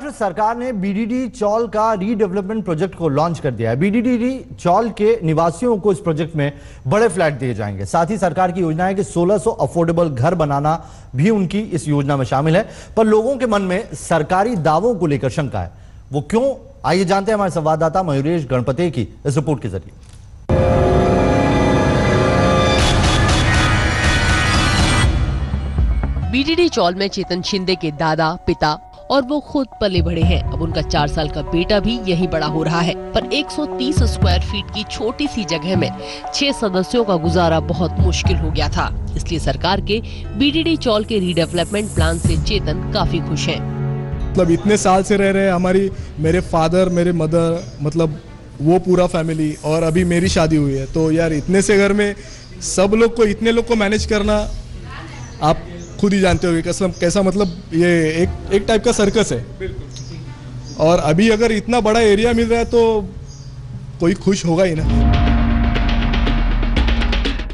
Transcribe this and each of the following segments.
महाराष्ट्र सरकार ने बीडीडी चौल का रीडेवलपमेंट प्रोजेक्ट को लॉन्च कर दिया है। बीडीडी चौल के निवासियों को इस प्रोजेक्ट में बड़े फ्लैट दिए जाएंगे। साथ ही सरकार की योजना है कि 1600 अफोर्डेबल घर बनाना भी उनकी इस योजना में शामिल है। पर लोगों के मन में सरकारी दावों को लेकर शंका है। वो क्यों, आइए जानते हैं हमारे संवाददाता मयूरेश गणपति की इस रिपोर्ट के जरिए। बीडीडी चौल में चेतन शिंदे के दादा, पिता और वो खुद पले बढ़े हैं। अब उनका 4 साल का बेटा भी यही बड़ा हो रहा है। पर 130 स्क्वायर फीट की छोटी सी जगह में 6 सदस्यों का गुजारा बहुत मुश्किल हो गया था। इसलिए सरकार के बीडीडी चौल के रीडेवलपमेंट प्लान से चेतन काफी खुश हैं। मतलब इतने साल से रह रहे मेरे फादर, मेरे मदर, मतलब वो पूरा फैमिली, और अभी मेरी शादी हुई है। तो यार इतने से घर में सब लोग को, इतने लोग को मैनेज करना, आप खुद ही जानते होंगे कैसा, मतलब ये एक टाइप का सर्कस है। और अभी अगर इतना बड़ा एरिया मिल रहा है तो कोई खुश होगा ही ना।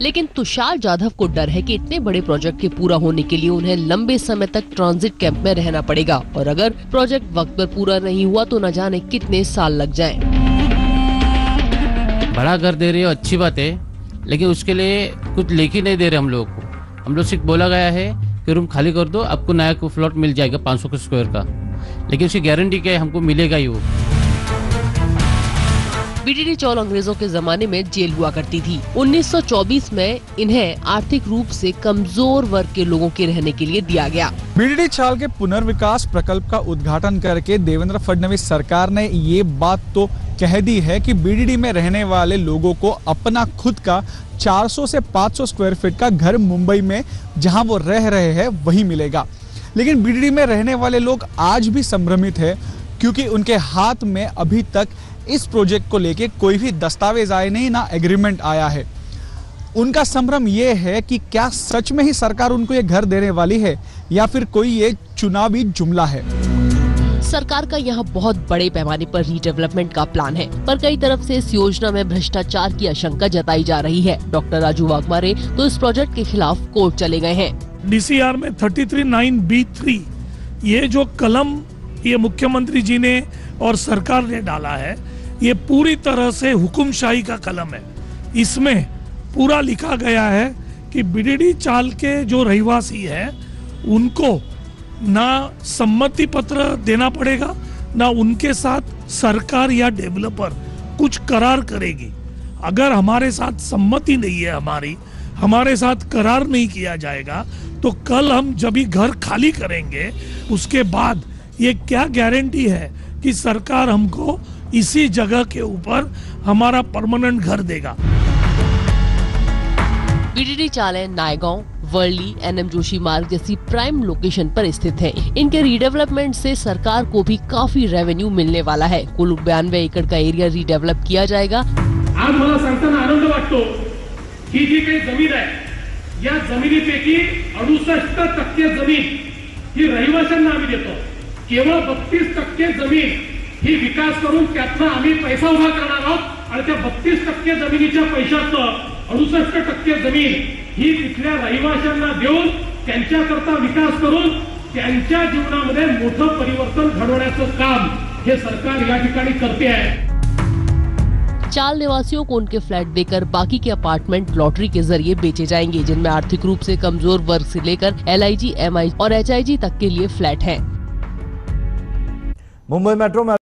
लेकिन तुषार जाधव को डर है कि इतने बड़े प्रोजेक्ट के पूरा होने के लिए उन्हें लंबे समय तक ट्रांजिट कैंप में रहना पड़ेगा, और अगर प्रोजेक्ट वक्त पर पूरा नहीं हुआ तो न जाने कितने साल लग जाएं। बड़ा घर दे रहे हो, अच्छी बात है, लेकिन उसके लिए कुछ लेके नहीं दे रहे हम लोग को। हम लोग सिर्फ बोला गया है कि रूम खाली कर दो, आपको नया प्लॉट मिल जाएगा 500 स्क्वायर का, लेकिन उसकी गारंटी क्या है, हमको मिलेगा ही वो। बीडीडी चौल अंग्रेजों के जमाने में जेल हुआ करती थी। 1924 में इन्हें आर्थिक रूप से कमजोर वर्ग के लोगों के रहने के लिए दिया गया। बीडीडी चौल के पुनर्विकास प्रकल्प का उद्घाटन करके देवेंद्र फडणवीस सरकार ने ये बात तो कह दी है कि बीडीडी में रहने वाले लोगों को अपना खुद का 400 से 500 स्क्वायर फीट का घर मुंबई में जहां वो रह रहे हैं वही मिलेगा। लेकिन बीडीडी में रहने वाले लोग आज भी संभ्रमित है, क्योंकि उनके हाथ में अभी तक इस प्रोजेक्ट को लेके कोई भी दस्तावेज आए नहीं, ना एग्रीमेंट आया है। उनका संभ्रम ये है कि क्या सच में ही सरकार उनको ये घर देने वाली है, या फिर कोई ये चुनावी जुमला है। सरकार का यहाँ बहुत बड़े पैमाने पर रीडेवलपमेंट का प्लान है, पर कई तरफ से इस योजना में भ्रष्टाचार की आशंका जताई जा रही है। डॉक्टर राजू वाघमारे तो इस प्रोजेक्ट के खिलाफ कोर्ट चले गए हैं। डीसीआर में 33(9)(b)(3 ये जो कलम ये मुख्यमंत्री जी ने और सरकार ने डाला है, ये पूरी तरह से हुकुमशाही का कलम है। इसमें पूरा लिखा गया है कि बीडीडी चौल के जो रहवासी है उनको ना सम्मति पत्र देना पड़ेगा, ना उनके साथ सरकार या डेवलपर कुछ करार करेगी। अगर हमारे साथ सम्मति नहीं है, हमारे साथ करार नहीं किया जाएगा, तो कल हम जब भी घर खाली करेंगे उसके बाद ये क्या गारंटी है कि सरकार हमको इसी जगह के ऊपर हमारा परमानेंट घर देगा। बीडीडी चौल नायगांव, वर्ली, एनएम जोशी मार्ग जैसी प्राइम लोकेशन पर स्थित है। इनके रीडेवलपमेंट से सरकार को भी काफी रेवेन्यू मिलने वाला है। कुल 92 एकड़ का एरिया रीडेवलप किया जाएगा। आज मला सांगताना आनंद वाटतो की जी काही जमीन आहे, या जमिनीपैकी 68% जमीन ही रहिवाशांना आम्ही देतो। केवळ 32% जमीन ही विकास करून त्यातनं आम्ही पैसा उभा करणार आहोत, आणि त्या 32% जमिनीच्या पैशाचं 68% जमीन ही तिथल्या रहिवाशांना देऊन त्यांच्याकरता विकास करून त्यांच्या जीवनामध्ये मोठं परिवर्तन घडवण्याचं काम हे सरकार या ठिकाणी करते आहे। चौल निवासियों को उनके फ्लैट देकर बाकी के अपार्टमेंट लॉटरी के जरिए बेचे जाएंगे, जिनमें आर्थिक रूप से कमजोर वर्ग से लेकर LIG, MI और HIG तक के लिए फ्लैट हैं। मुंबई मेट्रो में